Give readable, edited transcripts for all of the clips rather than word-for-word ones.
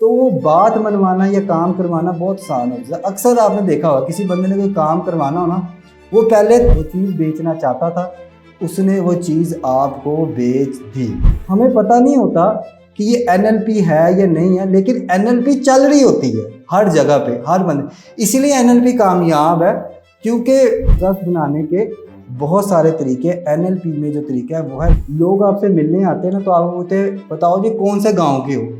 तो वो बात मनवाना या काम करवाना बहुत आसान होता है। अक्सर आपने देखा होगा किसी बंदे ने कोई काम करवाना हो ना, वो पहले वो चीज़ बेचना चाहता था, उसने वो चीज़ आपको बेच दी। हमें पता नहीं होता कि ये NLP है या नहीं है, लेकिन NLP चल रही होती है हर जगह पे, हर बंदे। इसीलिए NLP कामयाब है, क्योंकि ट्रस्ट बनाने के बहुत सारे तरीके। NLP में जो तरीका है वो है, लोग आपसे मिलने आते हैं ना, तो आप बोलते बताओ जी कौन से गाँव के हो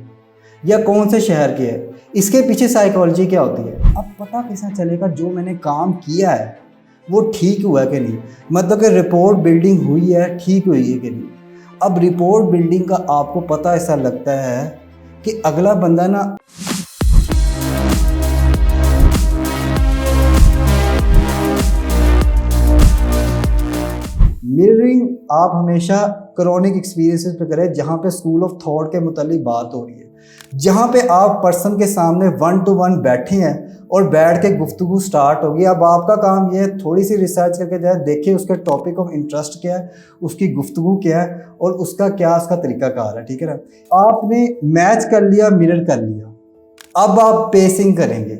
या कौन से शहर के है। इसके पीछे साइकोलॉजी क्या होती है, अब पता कैसा चलेगा जो मैंने काम किया है वो ठीक हुआ है कि नहीं, मतलब कि रिपोर्ट बिल्डिंग हुई है, ठीक हुई है कि नहीं। अब रिपोर्ट बिल्डिंग का आपको पता ऐसा लगता है कि अगला बंदा ना मिररिंग आप हमेशा क्रॉनिक एक्सपीरियंसेस पे करें, जहाँ पे स्कूल ऑफ थॉट के मुतालिक बात हो रही है, जहाँ पे आप पर्सन के सामने 1 to 1 बैठे हैं और बैठ के गुफ्तगू स्टार्ट होगी। अब आपका काम ये है थोड़ी सी रिसर्च करके जाए, देखिए उसके टॉपिक ऑफ इंटरेस्ट क्या है, उसकी गुफ्तगू क्या है और उसका क्या उसका तरीकाकार है, ठीक है ना। आपने मैच कर लिया, मिरर कर लिया, अब आप पेसिंग करेंगे।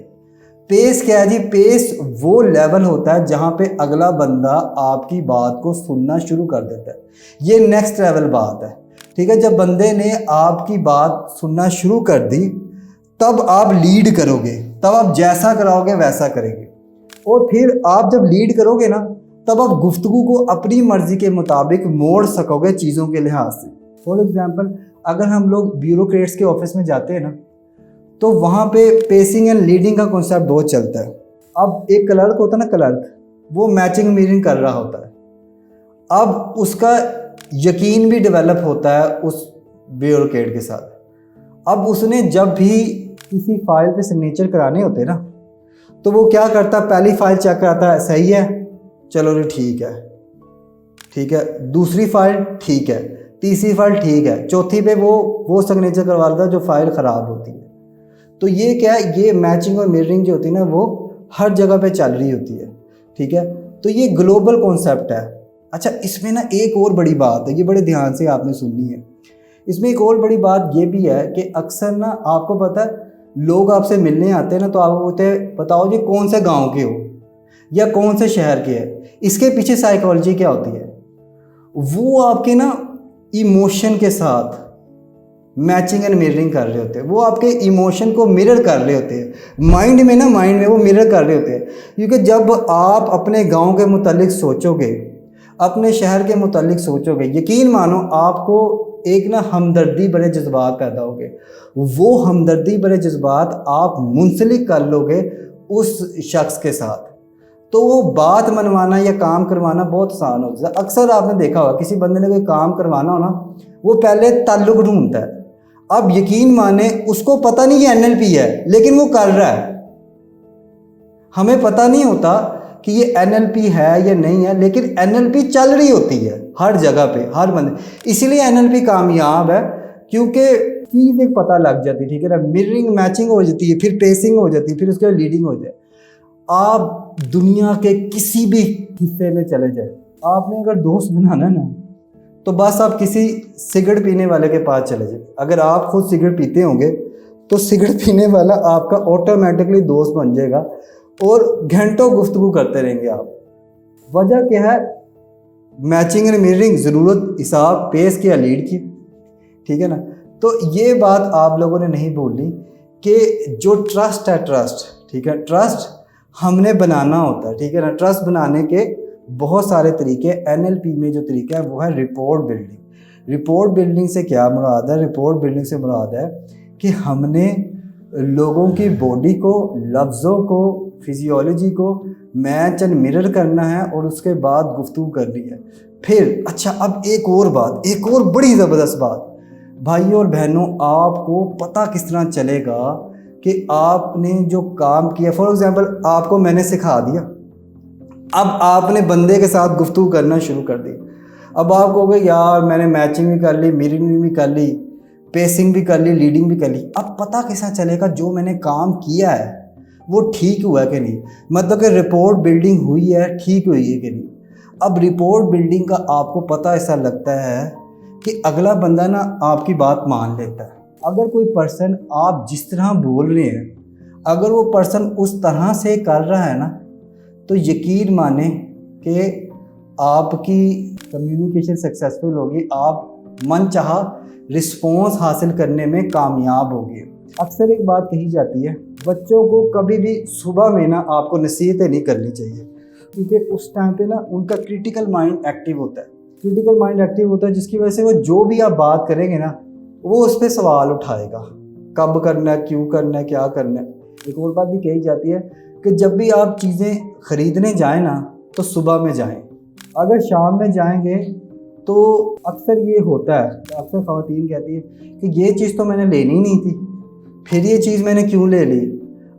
पेस क्या है जी, पेस वो लेवल होता है जहां पे अगला बंदा आपकी बात को सुनना शुरू कर देता है। ये नेक्स्ट लेवल बात है, ठीक है। जब बंदे ने आपकी बात सुनना शुरू कर दी, तब आप लीड करोगे, तब आप जैसा कराओगे वैसा करेंगे। और फिर आप जब लीड करोगे ना, तब आप गुफ्तगू को अपनी मर्जी के मुताबिक मोड़ सकोगे चीज़ों के लिहाज से। फॉर एग्जाम्पल, अगर हम लोग ब्यूरोक्रेट्स के ऑफिस में जाते हैं ना, तो वहाँ पे पेसिंग एंड लीडिंग का कॉन्सेप्ट बहुत चलता है। अब एक क्लर्क होता है ना, क्लर्क, वो मैचिंग मिररिंग कर रहा होता है। अब उसका यकीन भी डेवलप होता है उस ब्यूरोक्रेट के साथ। अब उसने जब भी किसी फाइल पे सिग्नेचर कराने होते हैं ना, तो वो क्या करता है, पहली फाइल चेक कराता है, सही है, चलो जी ठीक है, ठीक है। दूसरी फाइल ठीक है, तीसरी फाइल ठीक है, चौथी पे वो सिग्नेचर करवा लेता है जो फाइल ख़राब होती है। तो ये क्या है, ये मैचिंग और मिररिंग जो होती है ना, वो हर जगह पे चल रही होती है, ठीक है। तो ये ग्लोबल कॉन्सेप्ट है। अच्छा, इसमें ना एक और बड़ी बात है, ये बड़े ध्यान से आपने सुननी है। इसमें एक और बड़ी बात ये भी है कि अक्सर ना आपको पता है, लोग आपसे मिलने आते हैं ना, तो आप बोलते हैं बताओ जी कौन से गाँव के हो या कौन से शहर के है। इसके पीछे साइकोलॉजी क्या होती है, वो आपके ना इमोशन के साथ मैचिंग एंड मिररिंग कर रहे होते हैं। वो आपके इमोशन को मिरर कर रहे होते हैं, माइंड में वो मिरर कर रहे होते हैं। क्योंकि जब आप अपने गांव के मुतालिक सोचोगे, अपने शहर के मुतालिक सोचोगे, यकीन मानो आपको एक ना हमदर्दी भरे जज्बात पैदा होंगे। वो हमदर्दी भरे जज्बात आप मुंसलिक कर लोगे उस शख्स के साथ, तो वो बात मनवाना या काम करवाना बहुत आसान होता है। अक्सर आपने देखा होगा किसी बंदे ने कोई काम करवाना हो ना, वो पहले ताल्लुक ढूंढता है। अब यकीन माने उसको पता नहीं ये NLP है, लेकिन वो कर रहा है। हमें पता नहीं होता कि ये NLP है या नहीं है, लेकिन NLP चल रही होती है हर जगह पे, हर बंदे। इसीलिए NLP कामयाब है, क्योंकि चीज़ एक पता लग जाती है, ठीक है ना। मिररिंग मैचिंग हो जाती है, फिर पेसिंग हो जाती है, फिर उसके बाद लीडिंग हो जाए। आप दुनिया के किसी भी हिस्से में चले जाए, आपने अगर दोस्त बनाना है ना, तो बस आप किसी सिगरेट पीने वाले के पास चले जाए। अगर आप खुद सिगरेट पीते होंगे तो सिगरेट पीने वाला आपका ऑटोमेटिकली दोस्त बन जाएगा और घंटों गुफ्तगू करते रहेंगे आप। वजह क्या है, मैचिंग एंड मिररिंग, ज़रूरत हिसाब पेस की या लीड की, ठीक है ना। तो ये बात आप लोगों ने नहीं बोली कि जो ट्रस्ट है, ट्रस्ट, ठीक है, ट्रस्ट हमने बनाना होता है, ठीक है ना। ट्रस्ट बनाने के बहुत सारे तरीके। NLP में जो तरीका है वो है रिपोर्ट बिल्डिंग। रिपोर्ट बिल्डिंग से क्या मुराद है, रिपोर्ट बिल्डिंग से मुराद है कि हमने लोगों की बॉडी को, लफ्ज़ों को, फिजियोलॉजी को मैच एंड मिरर करना है और उसके बाद गुफ्तगू करनी है। फिर अच्छा, अब एक और बात, एक और बड़ी ज़बरदस्त बात, भाइयों और बहनों, आपको पता किस तरह चलेगा कि आपने जो काम किया। फॉर एग्जांपल, आपको मैंने सिखा दिया, अब आपने बंदे के साथ गुफ्तगू करना शुरू कर दी। अब आप कहोगे यार मैंने मैचिंग भी कर ली, मिररिंग भी कर ली, पेसिंग भी कर ली, लीडिंग भी कर ली। अब पता कैसा चलेगा जो मैंने काम किया है वो ठीक हुआ है कि नहीं, मतलब कि रिपोर्ट बिल्डिंग हुई है, ठीक हुई है कि नहीं। अब रिपोर्ट बिल्डिंग का आपको पता ऐसा लगता है कि अगला बंदा ना आपकी बात मान लेता है। अगर कोई पर्सन आप जिस तरह बोल रहे हैं, अगर वो पर्सन उस तरह से कर रहा है ना, तो यकीन माने कि आपकी कम्युनिकेशन सक्सेसफुल होगी, आप मनचाहा रिस्पॉन्स हासिल करने में कामयाब होगी। अक्सर एक बात कही जाती है, बच्चों को कभी भी सुबह में ना आपको नसीहतें नहीं करनी चाहिए, क्योंकि उस टाइम पे ना उनका क्रिटिकल माइंड एक्टिव होता है। क्रिटिकल माइंड एक्टिव होता है जिसकी वजह से वो जो भी आप बात करेंगे ना, वो उस पर सवाल उठाएगा, कब करना है, क्यों करना है, क्या करना है। एक और बात भी कही जाती है कि जब भी आप चीज़ें ख़रीदने जाएं ना, तो सुबह में जाएं। अगर शाम में जाएंगे तो अक्सर ये होता है, अक्सर ख़वातीन कहती है कि ये चीज़ तो मैंने लेनी नहीं थी, फिर ये चीज़ मैंने क्यों ले ली,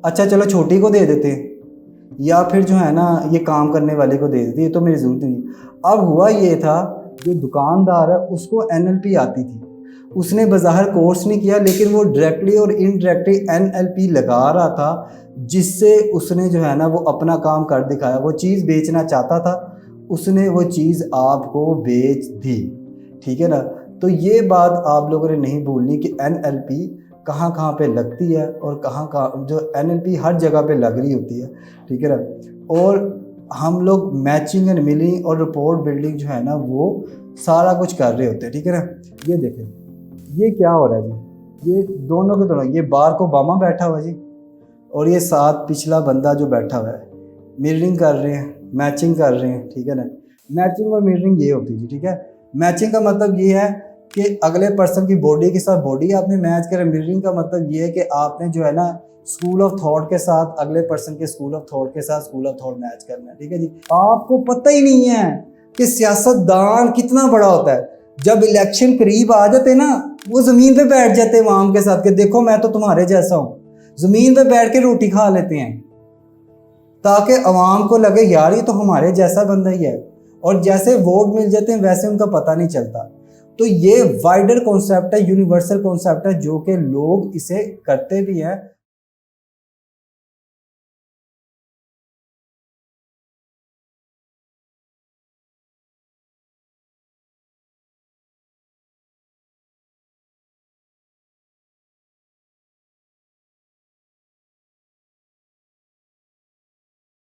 अच्छा चलो छोटी को दे देते हैं, या फिर जो है ना ये काम करने वाले को दे देती है, तो मेरी ज़रूरत नहीं। अब हुआ ये था, जो दुकानदार है उसको NLP आती थी, उसने बाज़ाहिर कोर्स नहीं किया, लेकिन वो डायरेक्टली और इनडायरेक्टली NLP लगा रहा था, जिससे उसने जो है ना वो अपना काम कर दिखाया। वो चीज़ बेचना चाहता था, उसने वो चीज़ आपको बेच दी। ठीक है ना। तो ये बात आप लोगों ने नहीं भूलनी कि NLP कहाँ कहाँ पे लगती है, और कहाँ कहाँ जो NLP हर जगह पे लग रही होती है। ठीक है ना। और हम लोग मैचिंग एंड मिलिंग और रिपोर्ट बिल्डिंग जो है ना वो सारा कुछ कर रहे होते हैं। ठीक है ना। ये देखें, ये क्या हो रहा है जी, ये दोनों के दोनों, ये बाराक ओबामा बैठा हुआ जी, और ये साथ पिछला बंदा जो बैठा हुआ है, मिररिंग कर रहे हैं, मैचिंग कर रहे हैं। ठीक है ना। मैचिंग और मिररिंग ये होती है जी। ठीक है। मैचिंग का मतलब ये है कि अगले पर्सन की बॉडी के साथ बॉडी आपने मैच करें। मिररिंग का मतलब ये है कि आपने जो है ना स्कूल ऑफ थॉट के साथ अगले पर्सन के स्कूल ऑफ थॉट के साथ स्कूल ऑफ थॉट मैच करना है। ठीक है जी। आपको पता ही नहीं है कि सियासतदान कितना बड़ा होता है। जब इलेक्शन करीब आ जाते ना, वो ज़मीन पे बैठ जाते हैं आवाम के साथ कि देखो मैं तो तुम्हारे जैसा हूँ। ज़मीन पे बैठ के रोटी खा लेते हैं ताकि अवाम को लगे यार ये तो हमारे जैसा बंदा ही है, और जैसे वोट मिल जाते हैं वैसे उनका पता नहीं चलता। तो ये वाइडर कॉन्सेप्ट है, यूनिवर्सल कॉन्सेप्ट है, जो कि लोग इसे करते भी हैं